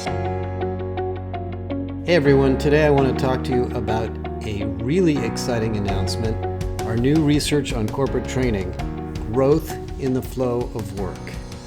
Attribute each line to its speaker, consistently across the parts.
Speaker 1: Hey everyone, today I want to talk to you about a really exciting announcement, our new research on corporate training, growth in the flow of work.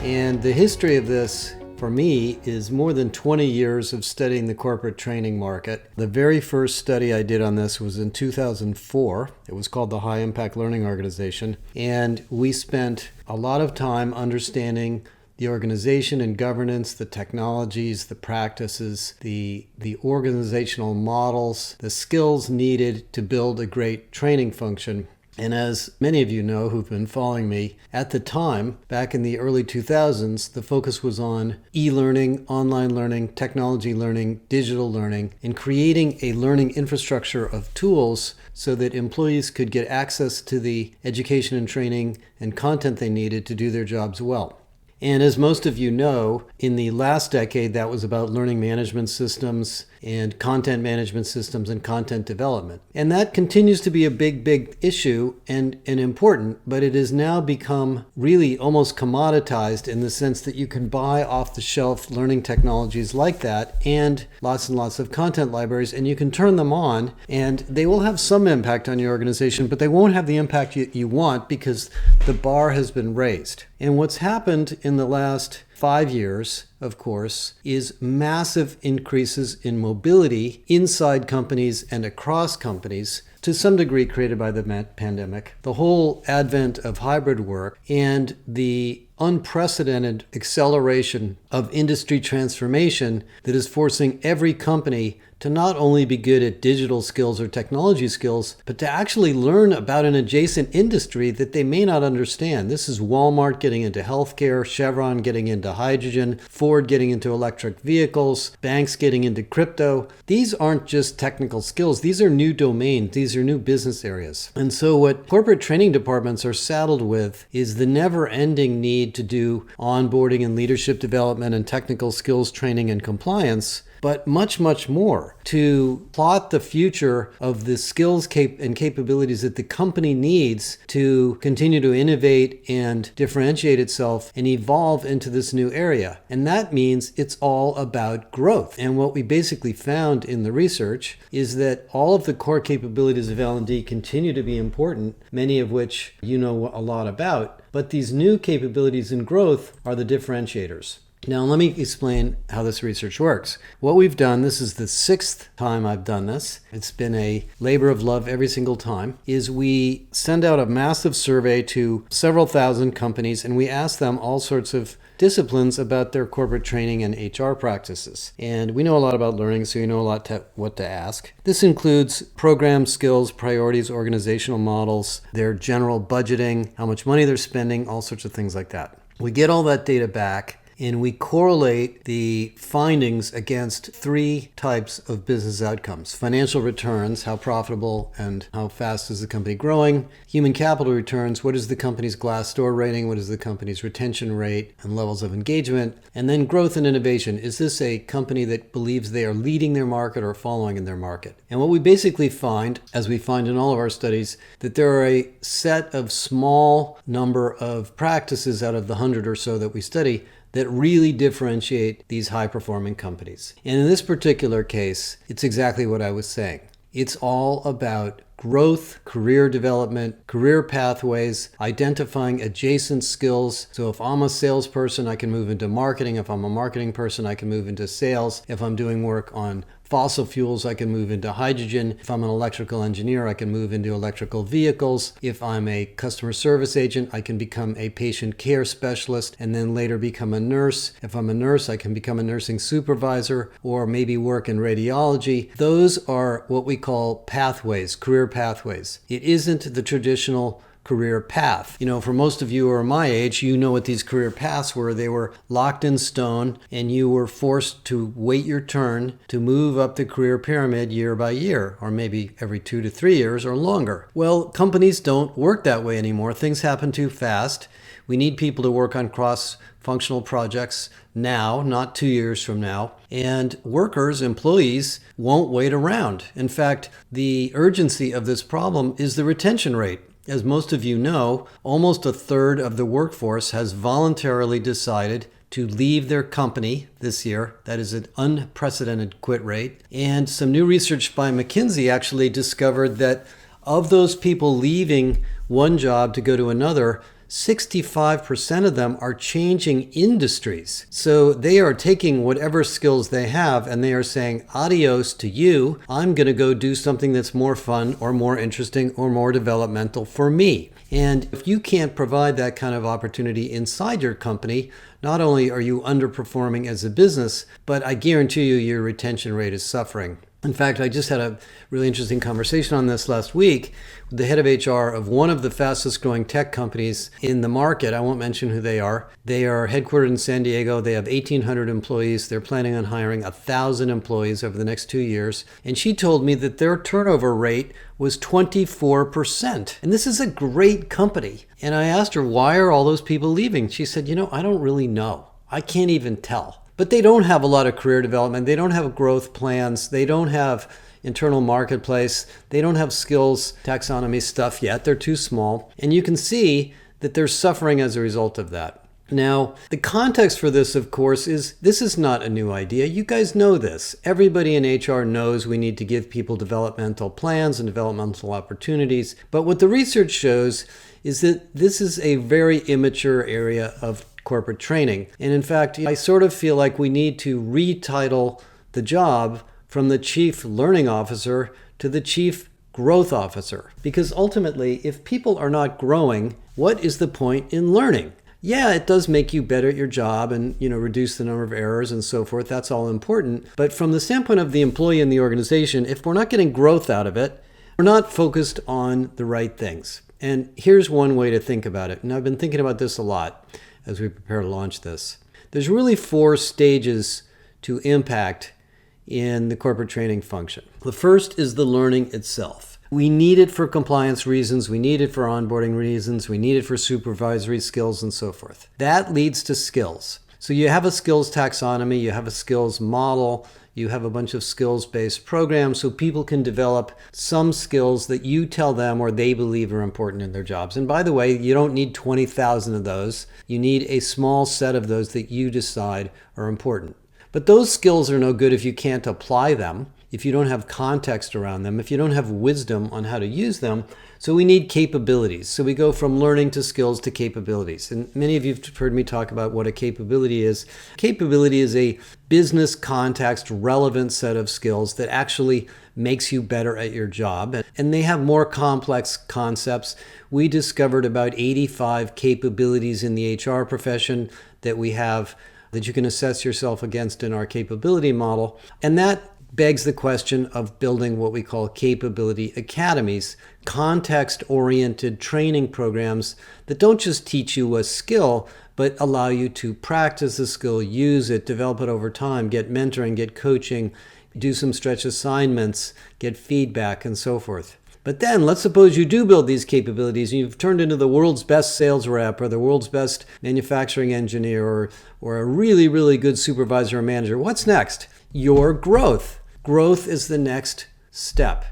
Speaker 1: And the history of this, for me, is more than 20 years of studying the corporate training market. The very first study I did on this was in 2004. It was called the High Impact Learning Organization. And we spent a lot of time understanding the organization and governance, the technologies, the practices, the organizational models, the skills needed to build a great training function. And as many of you know who've been following me, at the time, back in the early 2000s, the focus was on e-learning, online learning, technology learning, digital learning, and creating a learning infrastructure of tools so that employees could get access to the education and training and content they needed to do their jobs well. And as most of you know, in the last decade, that was about learning management systems and content management systems and content development. And that continues to be a big issue and important, but it has now become really almost commoditized in the sense that you can buy off-the-shelf learning technologies like that and lots of content libraries, and you can turn them on, and they will have some impact on your organization, but they won't have the impact you want because the bar has been raised. And what's happened in the last 5 years, of course, is massive increases in mobility inside companies and across companies, to some degree created by the pandemic, the whole advent of hybrid work, and the unprecedented acceleration of industry transformation that is forcing every company to not only be good at digital skills or technology skills, but to actually learn about an adjacent industry that they may not understand. This is Walmart getting into healthcare, Chevron getting into hydrogen, Ford getting into electric vehicles, banks getting into crypto. These aren't just technical skills. These are new domains. These are new business areas. And so what corporate training departments are saddled with is the never-ending need to do onboarding and leadership development and technical skills training and compliance, but much more to plot the future of the skills and capabilities that the company needs to continue to innovate and differentiate itself and evolve into this new area. And that means it's all about growth. And what we basically found in the research is that all of the core capabilities of L&D continue to be important, many of which you know a lot about, but these new capabilities and growth are the differentiators. Now, let me explain how this research works. What we've done, this is the 6th time I've done this, it's been a labor of love every single time, is we send out a massive survey to several thousand companies and we ask them all sorts of disciplines about their corporate training and HR practices. And we know a lot about learning, so you know a lot what to ask. This includes program skills, priorities, organizational models, their general budgeting, how much money they're spending, all sorts of things like that. We get all that data back, and we correlate the findings against 3 types of business outcomes. Financial returns, how profitable and how fast is the company growing. Human capital returns, what is the company's Glassdoor rating, what is the company's retention rate and levels of engagement. And then growth and innovation, is this a company that believes they are leading their market or following in their market? And what we basically find, as we find in all of our studies, that there are a set of small number of practices out of the 100 or so that we study that really differentiate these high-performing companies. And in this particular case, it's exactly what I was saying. It's all about growth, career development, career pathways, identifying adjacent skills. So if I'm a salesperson, I can move into marketing. If I'm a marketing person, I can move into sales. If I'm doing work on fossil fuels, I can move into hydrogen. If I'm an electrical engineer, I can move into electrical vehicles. If I'm a customer service agent, I can become a patient care specialist and then later become a nurse. If I'm a nurse, I can become a nursing supervisor or maybe work in radiology. Those are what we call pathways, career pathways. It isn't the traditional career path. You know, for most of you who are my age, you know what these career paths were. They were locked in stone and you were forced to wait your turn to move up the career pyramid year by year, or maybe every 2 to 3 years or longer. Well, companies don't work that way anymore. Things happen too fast. We need people to work on cross-functional projects now, not 2 years from now. And workers, employees, won't wait around. In fact, the urgency of this problem is the retention rate. As most of you know, almost a third of the workforce has voluntarily decided to leave their company this year. That is an unprecedented quit rate. And some new research by McKinsey actually discovered that of those people leaving one job to go to another, 65% of them are changing industries. So they are taking whatever skills they have and they are saying, adios to you. I'm going to go do something that's more fun or more interesting or more developmental for me. And if you can't provide that kind of opportunity inside your company, not only are you underperforming as a business, but I guarantee you your retention rate is suffering. In fact, I just had a really interesting conversation on this last week with the head of HR of one of the fastest growing tech companies in the market. I won't mention who they are. They are headquartered in San Diego. They have 1,800 employees. They're planning on hiring 1,000 employees over the next 2 years. And she told me that their turnover rate was 24%. And this is a great company. And I asked her, why are all those people leaving? She said, I don't really know. I can't even tell. But they don't have a lot of career development. They don't have growth plans. They don't have internal marketplace. They don't have skills taxonomy stuff yet. They're too small. And you can see that they're suffering as a result of that. Now, the context for this, of course, is this is not a new idea. You guys know this. Everybody in HR knows we need to give people developmental plans and developmental opportunities. But what the research shows is that this is a very immature area of corporate training. And in fact, I sort of feel like we need to retitle the job from the chief learning officer to the chief growth officer. Because ultimately, if people are not growing, what is the point in learning? Yeah, it does make you better at your job and, reduce the number of errors and so forth. That's all important. But from the standpoint of the employee in the organization, if we're not getting growth out of it, we're not focused on the right things. And here's one way to think about it. And I've been thinking about this a lot as we prepare to launch this. There's really 4 stages to impact in the corporate training function. The first is the learning itself. We need it for compliance reasons. We need it for onboarding reasons. We need it for supervisory skills and so forth. That leads to skills. So you have a skills taxonomy, you have a skills model, you have a bunch of skills-based programs so people can develop some skills that you tell them or they believe are important in their jobs. And by the way, you don't need 20,000 of those. You need a small set of those that you decide are important. But those skills are no good if you can't apply them, if you don't have context around them, if you don't have wisdom on how to use them. So we need capabilities. So we go from learning to skills to capabilities. And many of you have heard me talk about what a capability is. Capability is a business context relevant set of skills that actually makes you better at your job. And they have more complex concepts. We discovered about 85 capabilities in the HR profession that we have that you can assess yourself against in our capability model. And that begs the question of building what we call capability academies, context-oriented training programs that don't just teach you a skill, but allow you to practice the skill, use it, develop it over time, get mentoring, get coaching, do some stretch assignments, get feedback, and so forth. But then let's suppose you do build these capabilities and you've turned into the world's best sales rep or the world's best manufacturing engineer or a really, really good supervisor or manager. What's next? Your growth. Growth is the next step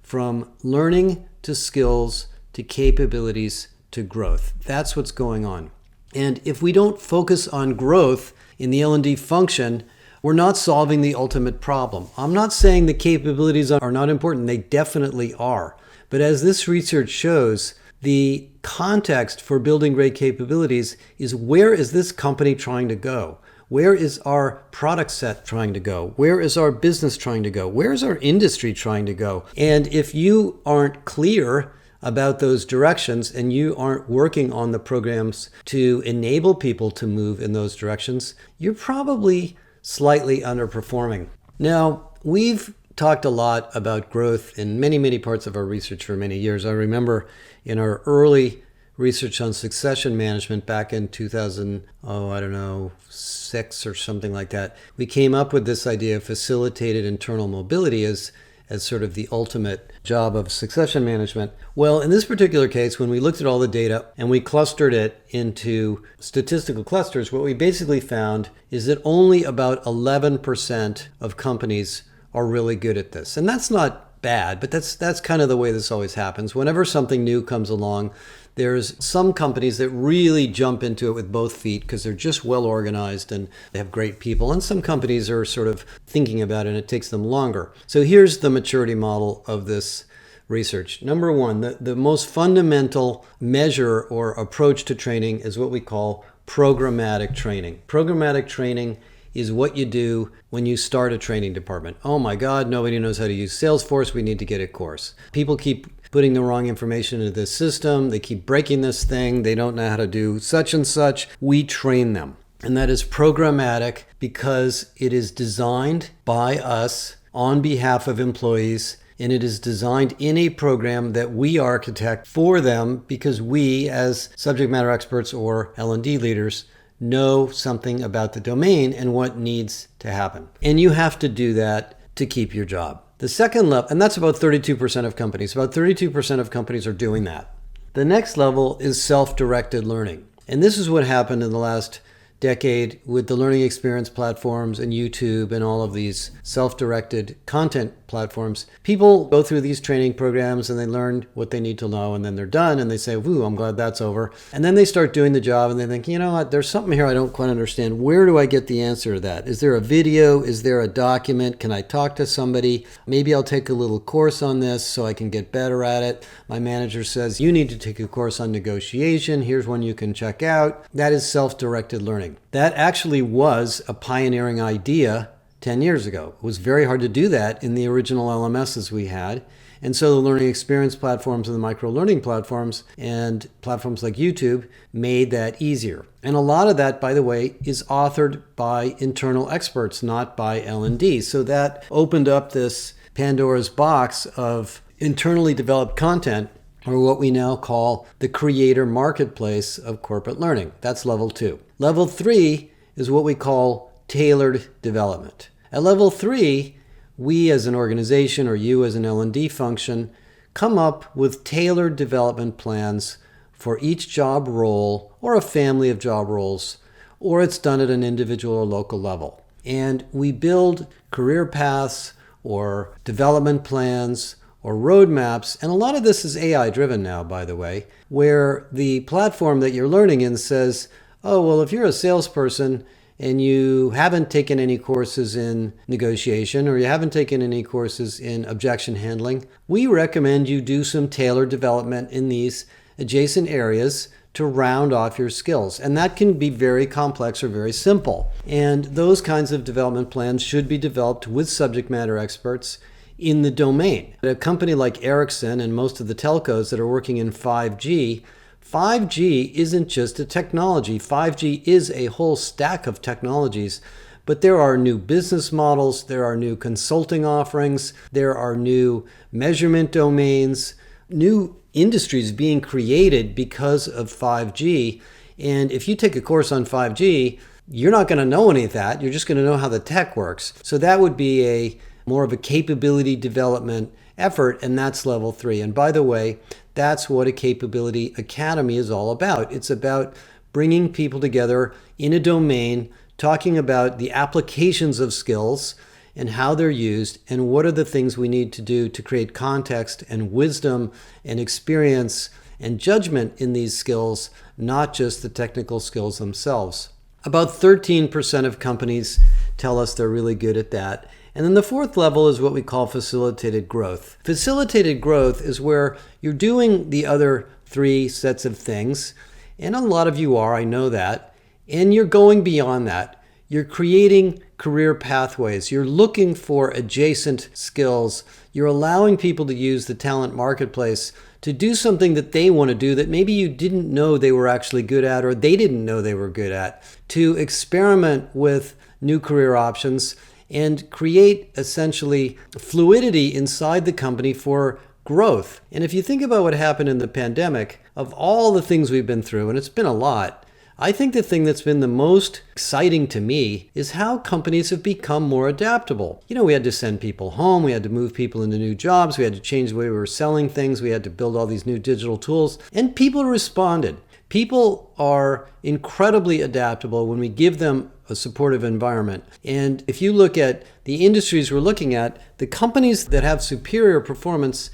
Speaker 1: from learning to skills to capabilities to growth. That's what's going on. And if we don't focus on growth in the L&D function, we're not solving the ultimate problem. I'm not saying the capabilities are not important. They definitely are. But as this research shows, the context for building great capabilities is where is this company trying to go? Where is our product set trying to go? Where is our business trying to go? Where is our industry trying to go? And if you aren't clear about those directions and you aren't working on the programs to enable people to move in those directions, you're probably slightly underperforming. Now, we've talked a lot about growth in many, many parts of our research for many years. I remember in our early research on succession management back in 2006 or something like that, we came up with this idea of facilitated internal mobility as sort of the ultimate job of succession management. Well, in this particular case, when we looked at all the data and we clustered it into statistical clusters, what we basically found is that only about 11% of companies are really good at this. And that's not bad, but that's kind of the way this always happens. Whenever something new comes along, There's some companies that really jump into it with both feet because they're just well organized and they have great people. And some companies are sort of thinking about it and it takes them longer. So here's the maturity model of this research. Number one, the most fundamental measure or approach to training is what we call programmatic training. Programmatic training is what you do when you start a training department. Oh my God, nobody knows how to use Salesforce. We need to get a course. People keep putting the wrong information into this system. They keep breaking this thing. They don't know how to do such and such. We train them. And that is programmatic because it is designed by us on behalf of employees, and it is designed in a program that we architect for them because we, as subject matter experts or L&D leaders, know something about the domain and what needs to happen. And you have to do that to keep your job. The second level, and that's about 32% of companies. About 32% of companies are doing that. The next level is self-directed learning. And this is what happened in the last decade with the learning experience platforms and YouTube and all of these self-directed content platforms. People go through these training programs and they learn what they need to know, and then they're done and they say, woo, I'm glad that's over. And then they start doing the job and they think, you know what, there's something here I don't quite understand. Where do I get the answer to that? Is there a video? Is there a document? Can I talk to somebody? Maybe I'll take a little course on this so I can get better at it. My manager says, you need to take a course on negotiation. Here's one you can check out. That is self-directed learning. That actually was a pioneering idea 10 years ago. It was very hard to do that in the original LMSs we had. And so the learning experience platforms and the micro-learning platforms and platforms like YouTube made that easier. And a lot of that, by the way, is authored by internal experts, not by L&D. So that opened up this Pandora's box of internally developed content, or what we now call the creator marketplace of corporate learning. That's level 2. Level 3 is what we call tailored development. At level 3, we as an organization or you as an L&D function come up with tailored development plans for each job role or a family of job roles, or it's done at an individual or local level. And we build career paths or development plans or roadmaps, and a lot of this is AI driven now, by the way, where the platform that you're learning in says, oh, well, if you're a salesperson and you haven't taken any courses in negotiation or you haven't taken any courses in objection handling, we recommend you do some tailored development in these adjacent areas to round off your skills. And that can be very complex or very simple. And those kinds of development plans should be developed with subject matter experts in the domain. At a company like Ericsson and most of the telcos that are working in 5G, 5G isn't just a technology. 5G is a whole stack of technologies, but there are new business models, there are new consulting offerings, there are new measurement domains, new industries being created because of 5G. And if you take a course on 5G, you're not going to know any of that. You're just going to know how the tech works. So that would be more of a capability development effort, and that's level 3. And by the way, that's what a capability academy is all about. It's about bringing people together in a domain, talking about the applications of skills and how they're used and what are the things we need to do to create context and wisdom and experience and judgment in these skills, not just the technical skills themselves. About 13% of companies tell us they're really good at that. And then the fourth level is what we call facilitated growth. Facilitated growth is where you're doing the other 3 sets of things, and a lot of you are, I know that, and you're going beyond that. You're creating career pathways. You're looking for adjacent skills. You're allowing people to use the talent marketplace to do something that they want to do that maybe you didn't know they were actually good at or they didn't know they were good at, to experiment with new career options and create essentially fluidity inside the company for growth. And if you think about what happened in the pandemic, of all the things we've been through, and it's been a lot, I think the thing that's been the most exciting to me is how companies have become more adaptable. You know, we had to send people home, we had to move people into new jobs, we had to change the way we were selling things, we had to build all these new digital tools, and people responded. People are incredibly adaptable when we give them a supportive environment. And if you look at the industries we're looking at, the companies that have superior performance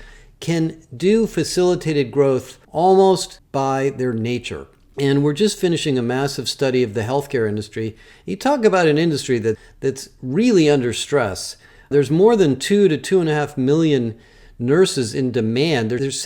Speaker 1: can do facilitated growth almost by their nature. And we're just finishing a massive study of the healthcare industry. You talk about an industry that's really under stress. There's more than 2 to 2.5 million nurses in demand. There's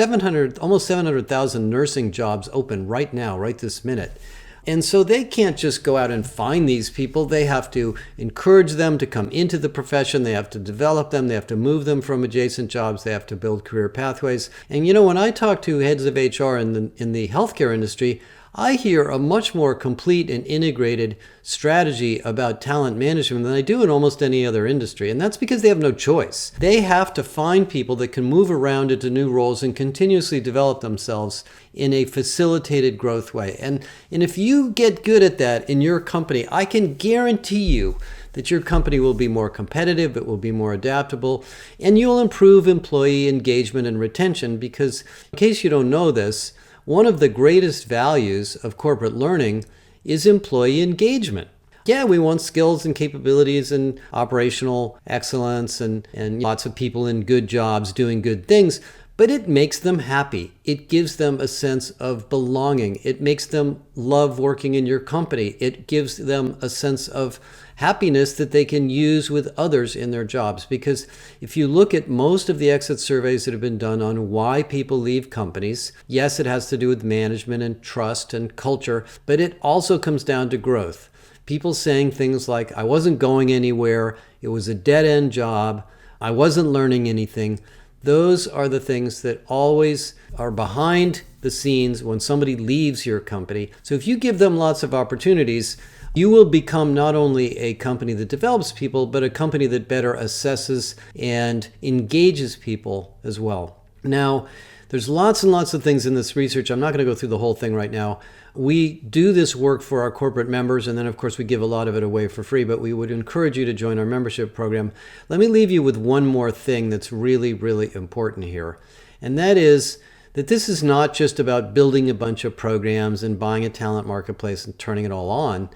Speaker 1: almost 700,000 nursing jobs open right now, right this minute. And so they can't just go out and find these people. They have to encourage them to come into the profession. They have to develop them. They have to move them from adjacent jobs. They have to build career pathways. And when I talk to heads of HR in the healthcare industry, I hear a much more complete and integrated strategy about talent management than I do in almost any other industry. And that's because they have no choice. They have to find people that can move around into new roles and continuously develop themselves in a facilitated growth way. And if you get good at that in your company, I can guarantee you that your company will be more competitive, it will be more adaptable, and you'll improve employee engagement and retention because, in case you don't know this, one of the greatest values of corporate learning is employee engagement. Yeah, we want skills and capabilities and operational excellence and lots of people in good jobs doing good things, but it makes them happy. It gives them a sense of belonging. It makes them love working in your company. It gives them a sense of happiness that they can use with others in their jobs. Because if you look at most of the exit surveys that have been done on why people leave companies, yes, it has to do with management and trust and culture, but it also comes down to growth. People saying things like, I wasn't going anywhere, it was a dead-end job, I wasn't learning anything. Those are the things that always are behind the scenes when somebody leaves your company. So if you give them lots of opportunities, you will become not only a company that develops people, but a company that better assesses and engages people as well. Now, there's lots and lots of things in this research. I'm not going to go through the whole thing right now. We do this work for our corporate members, and then, of course, we give a lot of it away for free, but we would encourage you to join our membership program. Let me leave you with one more thing that's really, really important here, and that is that this is not just about building a bunch of programs and buying a talent marketplace and turning it all on.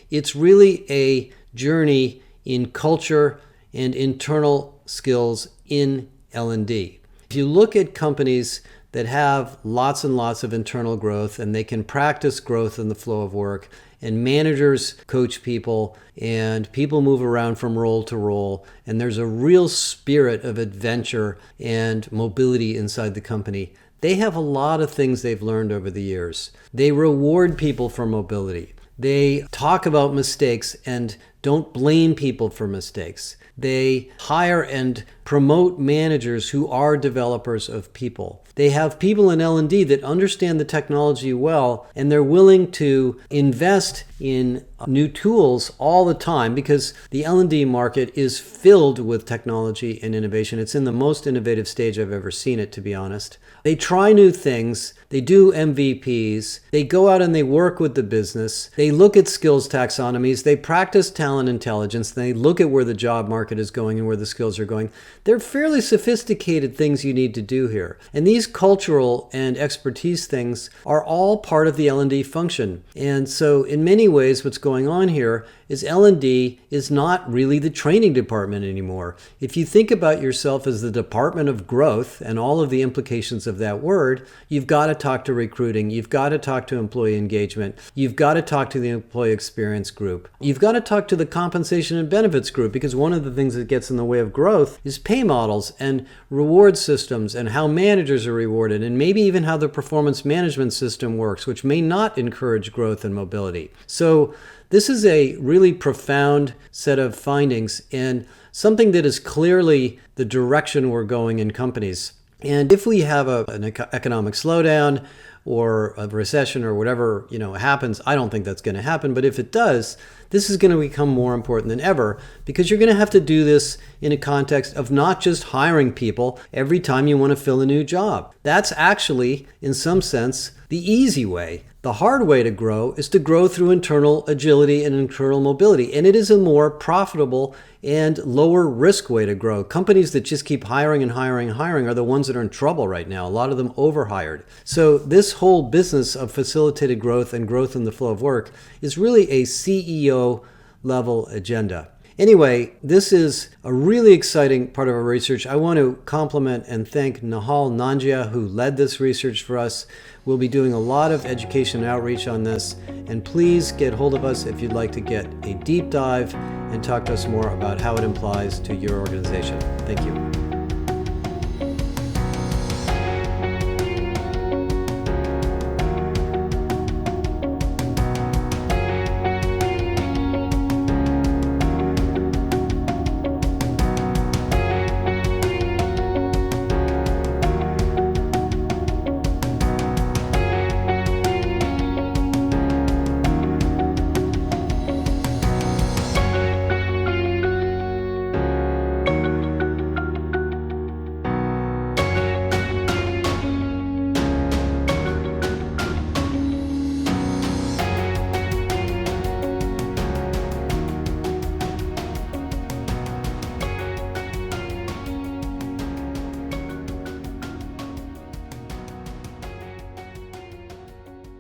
Speaker 1: It's really a journey in culture and internal skills in L&D. If you look at companies that have lots and lots of internal growth and they can practice growth in the flow of work, and managers coach people and people move around from role to role, and there's a real spirit of adventure and mobility inside the company, they have a lot of things they've learned over the years. They reward people for mobility. They talk about mistakes and don't blame people for mistakes. They hire and promote managers who are developers of people. They have people in L&D that understand the technology well, and they're willing to invest in new tools all the time because the L&D market is filled with technology and innovation. It's in the most innovative stage I've ever seen it, to be honest. They try new things. They do MVPs. They go out and they work with the business. They look at skills taxonomies. They practice talent intelligence. They look at where the job market is going and where the skills are going. They're fairly sophisticated things you need to do here. And these cultural and expertise things are all part of the L&D function. And so in many ways, what's going on here is L&D is not really the training department anymore. If you think about yourself as the department of growth and all of the implications of that word, you've got to talk to recruiting. You've got to talk to employee engagement. You've got to talk to the employee experience group. You've got to talk to the compensation and benefits group, because one of the things that gets in the way of growth is pay models and reward systems and how managers are rewarded, and maybe even how the performance management system works, which may not encourage growth and mobility. So this is a really profound set of findings and something that is clearly the direction we're going in companies. And if we have an economic slowdown or a recession or whatever happens, I don't think that's going to happen. But if it does, this is going to become more important than ever, because you're going to have to do this in a context of not just hiring people every time you want to fill a new job. That's actually, in some sense, the easy way. The hard way to grow is to grow through internal agility and internal mobility. And it is a more profitable and lower risk way to grow. Companies that just keep hiring and hiring and hiring are the ones that are in trouble right now. A lot of them overhired. So this whole business of facilitated growth and growth in the flow of work is really a CEO level agenda. Anyway, this is a really exciting part of our research. I want to compliment and thank Nahal Nanjia, who led this research for us. We'll be doing a lot of education and outreach on this, and please get hold of us if you'd like to get a deep dive and talk to us more about how it applies to your organization. Thank you.